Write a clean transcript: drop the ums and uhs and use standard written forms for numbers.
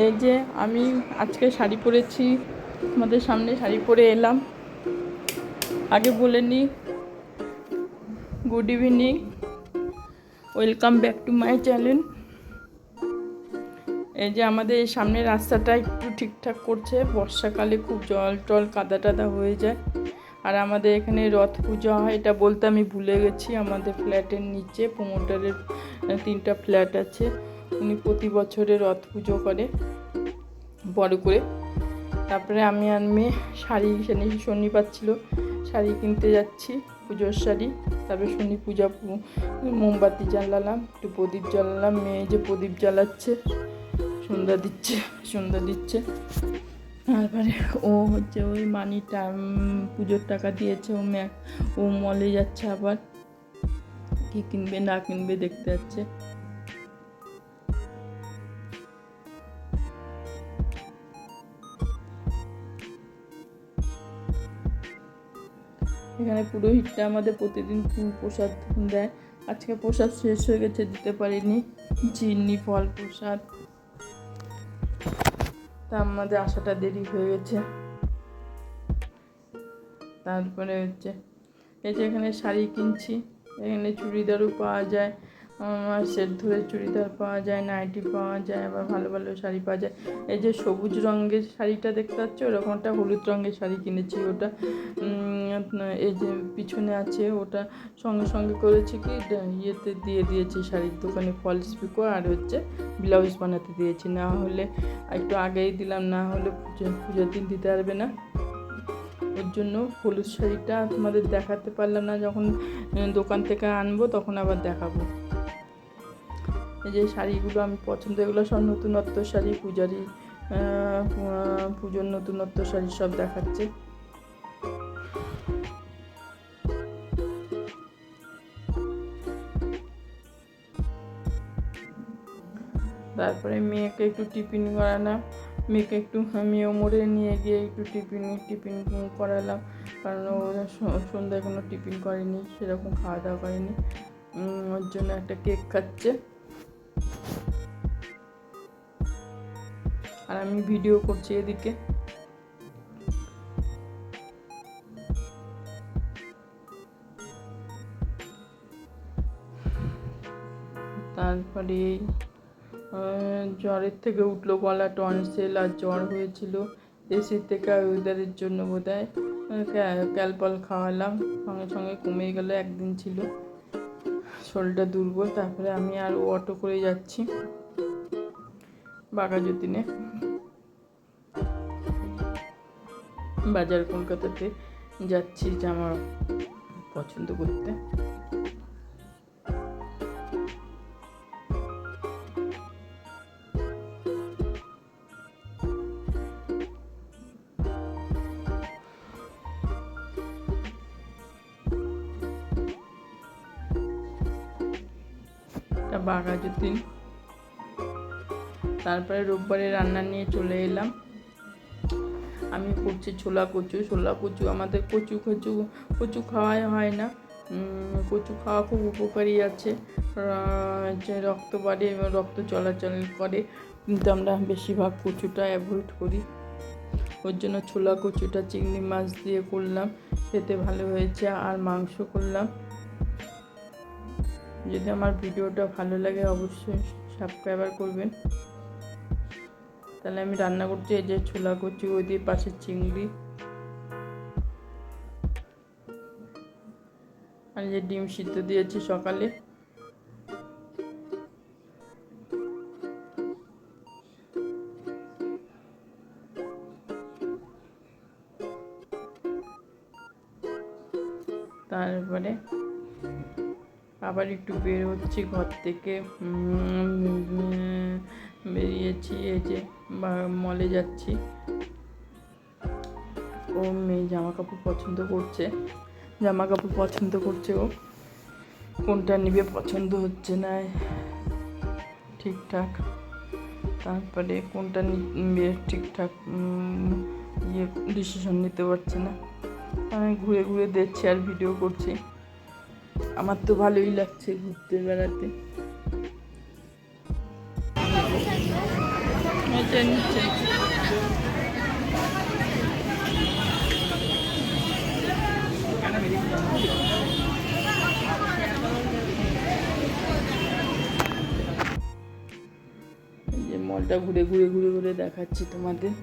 এই যে আমি আজকে শাড়ি পরেছি, আমাদের সামনে শাড়ি পরে এলাম। আগে বলে নিই, good evening, welcome back to my channel. এই যে আমাদের এই সামনের রাস্তাটা একটু ঠিকঠাক করছে, বর্ষাকালে খুব জল টল কাদা টাদা হয়ে যায়। আর আমাদের এখানে রথ পুজো হয়, এটা বলতে আমি ভুলে গেছি। আমাদের ফ্ল্যাটের নিচে প্রমোটারের 3টা ফ্ল্যাট আছে, উনি প্রতি বছরে রথ পুজো করে বড় করে। তারপরে আমি আর মেয়ে শাড়ি, শনিবার ছিল, শাড়ি কিনতে যাচ্ছি, পুজোর শাড়ি। তারপরে শনি পূজা, মোমবাতি জ্বালালাম, একটু প্রদীপ জ্বালালাম। মেয়ে যে প্রদীপ জ্বালাচ্ছে, সন্ধ্যা দিচ্ছে। তারপরে ও হচ্ছে ওই মানিটা পুজোর টাকা দিয়েছে, ও মলে যাচ্ছে, আবার কি কিনবে না কিনবে দেখতে যাচ্ছে। এখানে পুরোহিতটা আমাদের প্রতিদিন প্রসাদ দেয়। আজকে প্রসাদ শেষ হয়ে গেছে, দিতে পারিনি, চিনি ফল প্রসাদ, তা আমাদের আসাটা দেরি হয়ে গেছে। তারপরে হচ্ছে এই যে এখানে শাড়ি কিনছি, এখানে চুড়িদারও পাওয়া যায়, সেট ধরে চুড়িদার পাওয়া যায়, নাইটি পাওয়া যায়, আবার ভালো ভালো শাড়ি পাওয়া যায়। এই যে সবুজ রঙের শাড়িটা দেখতে পাচ্ছ, ওরকমটা হলুদ রঙের শাড়ি কিনেছি। ওটা এই যে পিছনে আছে, ওটা সঙ্গে সঙ্গে করেছি কি ইয়েতে দিয়ে দিয়েছি, শাড়ির দোকানে ফলস পিকো আর হচ্ছে ব্লাউজ বানাতে দিয়েছি। না হলে একটু আগেই দিলাম, না হলে পুজোর দিন দিতে পারবে না। ওর জন্য হলুদ শাড়িটা তোমাদের দেখাতে পারলাম না, যখন দোকান থেকে আনবো তখন আবার দেখাবো। এই যে শাড়িগুলো আমি পছন্দ, এগুলো সব নতুনত্ব শাড়ি, পুজোর নতুনত্ব শাড়ি সব দেখাচ্ছে। তারপরে মেয়েকে একটু টিফিন করালাম, মেয়েকে একটু মেয়েও মোড়ে নিয়ে গিয়ে একটু টিফিন করালাম, কারণ ও সন্ধ্যায় কোনো টিফিন করেনি, সেরকম খাওয়া দাওয়া করেনি। ওর জন্য একটা কেক খাচ্ছে, আর আমি ভিডিও করছি এদিকে। তারপরে জ্বরের থেকে উঠলো, গলা টনসিল আর জ্বর হয়েছিল, এসির থেকে ওয়েদারের জন্য বোধহয়। ক্যালপল খাওয়ালাম, সঙ্গে সঙ্গে কমে গেল, একদিন ছিল শরীরটা দুর্বল। তারপরে আমি আর অটো করে যাচ্ছি বাঘাযতীনে, বাজার কলকাতাতে যাচ্ছি জামা পছন্দ করতে। বাঘাযতীন। তারপরে রোববারে রান্না নিয়ে চলে এলাম। আমি করছি ছোলা কচু। আমাদের কচু খাওয়াই হয় না, কচু খাওয়া খুব উপকারী আছে, রক্ত বাড়ে, রক্ত চলাচল করে, কিন্তু আমরা বেশিরভাগ কচুটা অ্যাভয়েড করি। ওর জন্য ছোলা কচুটা চিংড়ি মাছ দিয়ে করলাম, খেতে ভালো হয়েছে। আর মাংস করলাম। যদি আমার ভিডিওটা ভালো লাগে অবশ্যই সাবস্ক্রাইব করবেন। তাহলে আমি রান্না করছি, এই যে ছোলা কচু, ওই দিয়ে পাশে চিংড়ি, আর যে ডিম সিদ্ধ দিয়েছি সকালে। তারপরে আবার একটু বের হচ্ছি ঘর থেকে, বেরিয়েছি, এই যে মলে যাচ্ছি। ও মেয়ে জামা কাপড় পছন্দ করছে, ও কোনটা নিবে পছন্দ হচ্ছে না ঠিকঠাক। তারপরে কোনটা নিবে ঠিকঠাক ডিসিশন নিতে পারছে না। আমি ঘুরে ঘুরে দেখছি আর ভিডিও করছি। আমার তো ভালোই লাগছে ঘুরতে বেড়াতে। এটা নিচে এই যে মলটা ঘুরে ঘুরে ঘুরে ঘুরে দেখাচ্ছি তোমাদের।